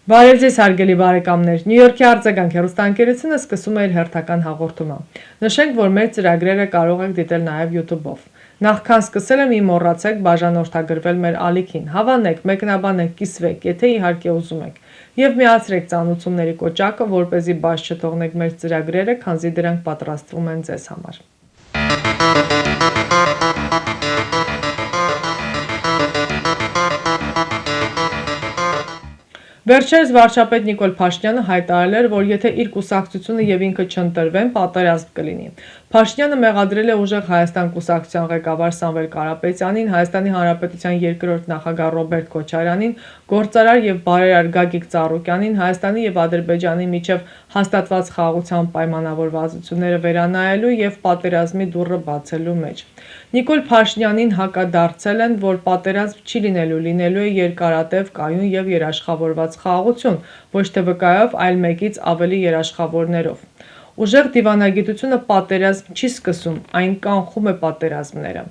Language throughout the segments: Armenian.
Բարև ձեզ հարգելի բարեկամներ, Նյու Յորքի արձագանք հեռուստաընկերությունը սկսում է իր հերթական հաղորդումը։ Նշենք, որ մեր ծրագրերը կարող եք դիտել նաև YouTube-ով։ Նախքան սկսելը մի մոռացեք բաժանորդագրվել մեր ալիքին, հավանեք, մեկնաբանեք, կիսվեք, եթե իհարկե ուզում եք, եւ միացրեք ծանոթությունների կոճակը, որպեսզի բաց չթողնեք մեր ծրագրերը, քանզի դրանք պատրաստվում են ձեզ համար։ Վերջերս վարչապետ Նիկոլ Փաշինյանը հայտարարել էր, որ եթե իր կուսակցությունը եւ ինքը չընտրվեն, պատերազմ կլինի։ Փաշինյանը մեղադրել է ուժեղ Հայաստան կուսակցության ղեկավար Սամվել Կարապետյանին, Հայաստանի Հանրապետության երկրորդ նախագահ Ռոբերտ Քոչարյանին, գործարար եւ բարերար Գագիկ Ծառուկյանին, Հայաստանի եւ Ադրբեջանի միջև հաստատված խաղաղության պայմանավորվածությունները վերանայելու եւ պատերազմի դուռը բացելու մեջ։ Նիկոլ Փաշինյանին հակադարձել են, որ պատերազմ չի լինելու է երկարատև, կայուն եւ երաշխավորված խաղաղություն, ոչ թե վկայով, այլ մեկից ավելի երաշխավորներով։ Ուժեղ դիվանագիտությունը պատերազմ չի սկսում, այն կանխում է պատերազմները։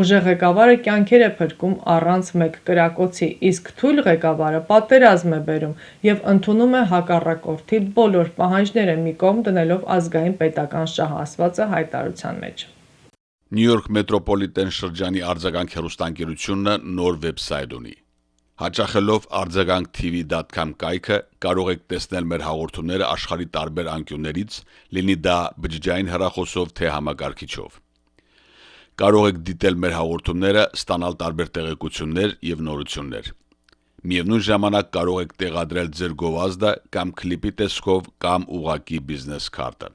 Ուժեղ ղեկավարը կյանքեր է փրկում առանց մեկ կրակոցի, իսկ թույլ ղեկավարը պատերազմ է բերում եւ ընդունում է հակառակորդի բոլոր պահանջները մի կողմ դնելով ազգային պետական շահասվածը հայտարարության մեջ։ Նյու Յորք մետրոպոլիտեն շրջանի արձագանք հեռուստաընկերությունը նոր վեբսայթ ունի։ Հաճախելով արձագանk.tv.com կայքը կարող եք տեսնել մեր հաղորդումները աշխարհի տարբեր անկյուններից, լինի դա բջջային հեռախոսով թե համակարգիչով։ Կարող եք դիտել մեր հաղորդումները, ստանալ տարբեր տեղեկություններ եւ նորություններ։ Միևնույն ժամանակ կարող եք տեղադրել ձեր գովազդը կամ քլիպի տեսքով կամ ուղղակի բիզնես քարտը։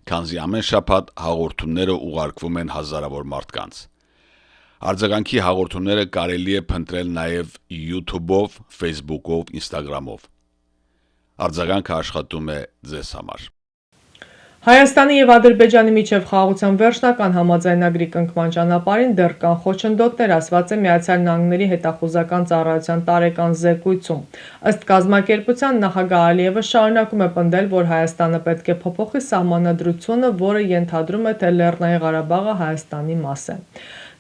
Քանզի ամեն շաբաթ հաղորդումները ուղարկվում են հազարավոր մարդկանց։ Արձագանքի հաղորդումները կարելի է փնտրել նաև YouTube-ով, Facebook-ով, Instagram-ով։ Արձագանքը աշխատում է ձեզ համար։ Հայաստանի եւ Ադրբեջանի միջև խաղաղության վերջնական համաձայնագրի կնքման ճանապարհին դեռ կան խոչընդոտներ, ասված է Միացյալ Նահանգների հետախուզական ծառայության տարեկան զեկույցում։ Ըստ կազմակերպության նախագահ Ալիևը շարունակում է պնդել, որ Հայաստանը պետք է փոփոխի սահմանադրությունը, որը ենթադրում է, թե Լեռնային Ղարաբաղը Հայաստանի մաս է։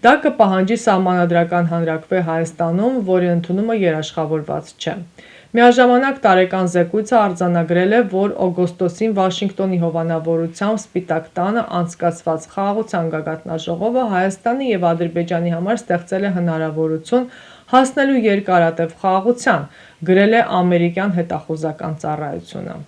Դա կպահանջի սահմանադրական հանրաքվե Հայաստանում, որի ընդունումը երաշխավորված չէ։ Միաժամանակ տարեկան զեկույցը արձանագրել է, որ օգոստոսին Վաշինգտոնի հովանավորությամբ Սպիտակ տանը անցկացված խաղաղության գագաթնաժողովը Հայաստանի եւ Ադրբեջանի համար ստեղծել է հնարավորություն հասնելու երկարատև խաղաղության, գրել է ամերիկյան հետախուզական ծառայությունը։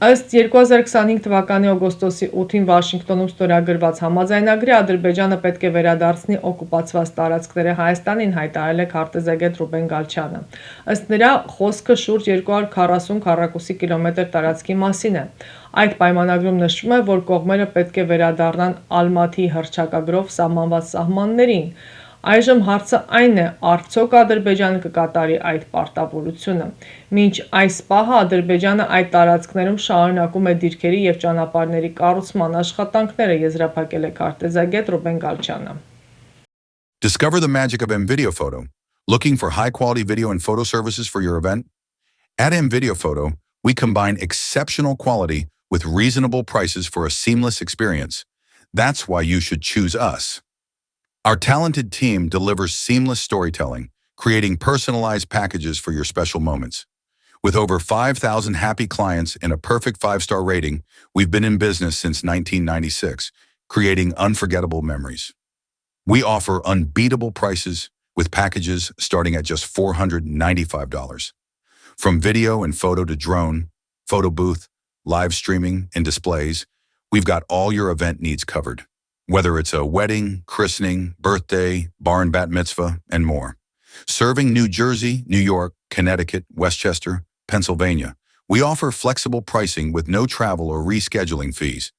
Ըստ 2025 թվականի օգոստոսի 8-ին Վաշինգտոնում ստորագրված համաձայնագրի Ադրբեջանը պետք է վերադարձնի օկուպացված տարածքները Հայաստանին, հայտարարել է քարտեզագետ Ռուբեն Գալչյանը։ Ըստ նրա, խոսքը շուրջ 240 քառակուսի կիլոմետր տարածքի մասին է։ Այդ պայմանագրում նշվում է, որ կողմերը պետք է վերադառնան Ալմաթիի հռչակագրով սահմանված սահմաններին։ Այժմ հարցը այն է, արդյոք Ադրբեջանը կկատարի այդ պարտավորությունը։ Մինչ այս պահը Ադրբեջանը այդ տարածքներում շարունակում է դիրքերի եւ ճանապարհների կառուցման աշխատանքները, եզրափակել է քարտեզագետ Ռուբեն Գալչյանը։ Discover the magic of MVideo Photo. Looking for high-quality video and photo services for your event? At MVideo Photo, we combine exceptional quality with reasonable prices for a seamless experience. That's why you should choose us. Our talented team delivers seamless storytelling, creating personalized packages for your special moments. With over 5,000 happy clients and a perfect 5-star rating, we've been in business since 1996, creating unforgettable memories. We offer unbeatable prices, with packages starting at just $495. From video and photo to drone, photo booth, live streaming, and displays, we've got all your event needs covered. Whether it's a wedding, christening, birthday, bar and bat mitzvah, and more. Serving New Jersey, New York, Connecticut, Westchester, Pennsylvania, we offer flexible pricing with no travel or rescheduling fees.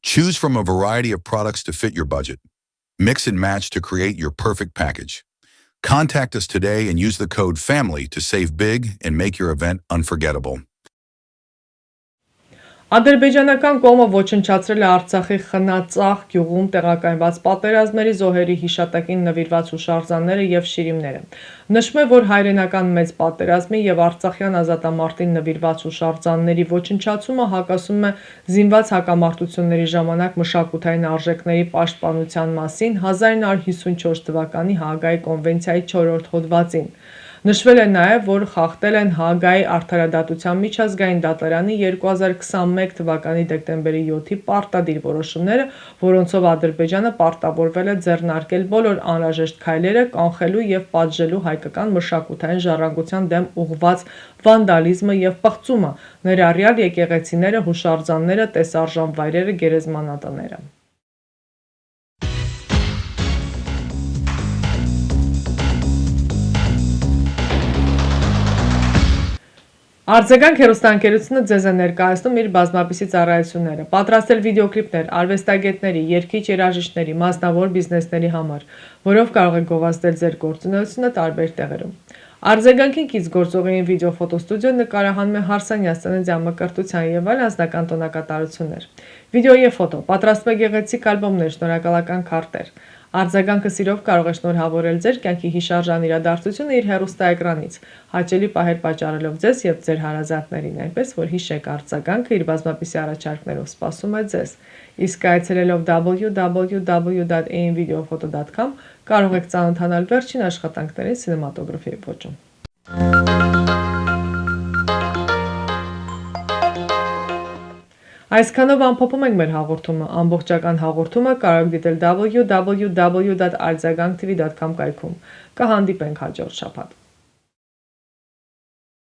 Choose from a variety of products to fit your budget. Mix and match to create your perfect package. Contact us today and use the code FAMILY to save big and make your event unforgettable. Ադրբեջանական կողմը ոչնչացրել է Արցախի Խնածախ գյուղում տեղակայված պատերազմների զոհերի հիշատակին նվիրված հուշարձանները եւ շիրիմները։ Նշվում է, որ հայրենական մեծ պատերազմի եւ Արցախյան ազատամարտին նվիրված հուշարձանների ոչնչացումը հակասում է զինված հակամարտությունների ժամանակ մշակութային արժեքների պաշտպանության մասին 1954 թվականի Հաագայի կոնվենցիայի 4-րդ հոդվածին։ Նշվել է նաև, որ խախտել են Հաագայի արդարադատության միջազգային դատարանի 2021 թվականի դեկտեմբերի 7-ի պարտադիր որոշումները, որոնցով Ադրբեջանը պարտավորվել է ձեռնարկել բոլոր անհրաժեշտ քայլերը կանխելու եւ պատժելու հայկական մշակութային ժառանգության դեմ ուղղված վանդալիզմը եւ պղծումը, ներառյալ եկեղեցիները, հուշարձանները, տեսարժան վայրերը, գերեզմանատները։ Արձագանք հեռուստաընկերությունը ձեզ է ներկայացնում իր բազմապիսի ծառայությունները, պատրաստել վիդեոկլիպներ արվեստագետների, երգիչ երաժիշտների, մասնավոր բիզնեսների համար, որով կարող եք գովազդել ձեր գործունեությունը տարբեր տեղերում։ Արձագանքին կից գործողային վիդեո-ֆոտոստուդիոն նկարահանում է Հարսանյաց ծննդյան մկրտության եւ այլ անձնական տոնակատարություններ։ Վիդեո եւ ֆոտո, պատրաստում է գեղեցիկ ալբոմներ, շնորհակալական քարտեր։ Արձագանքը սիրով կարող է շնորհավորել ձեր կյանքի հիշարժան իրադարձությունը իր հեռուստաէկրանից, հաճելի պահեր պատճառելով ձեզ եւ ձեր հարազատներին, այնպես որ հիշեք արձագանքը իր բազմապիսի առաջարկներով սպասում է ձեզ։ Իսկ այցելելով www.amvideophoto.com կարող եք ծանոթանալ վերջին աշխատանքներին սինեմատոգրաֆիայի ոճում։ Այսքանով ամփոփում ենք մեր հաղորդումը, ամբողջական հաղորդումը կարող եք դիտել www.արձագանktv.com կայքում։ Կհանդիպենք հաջորդ շաբաթ։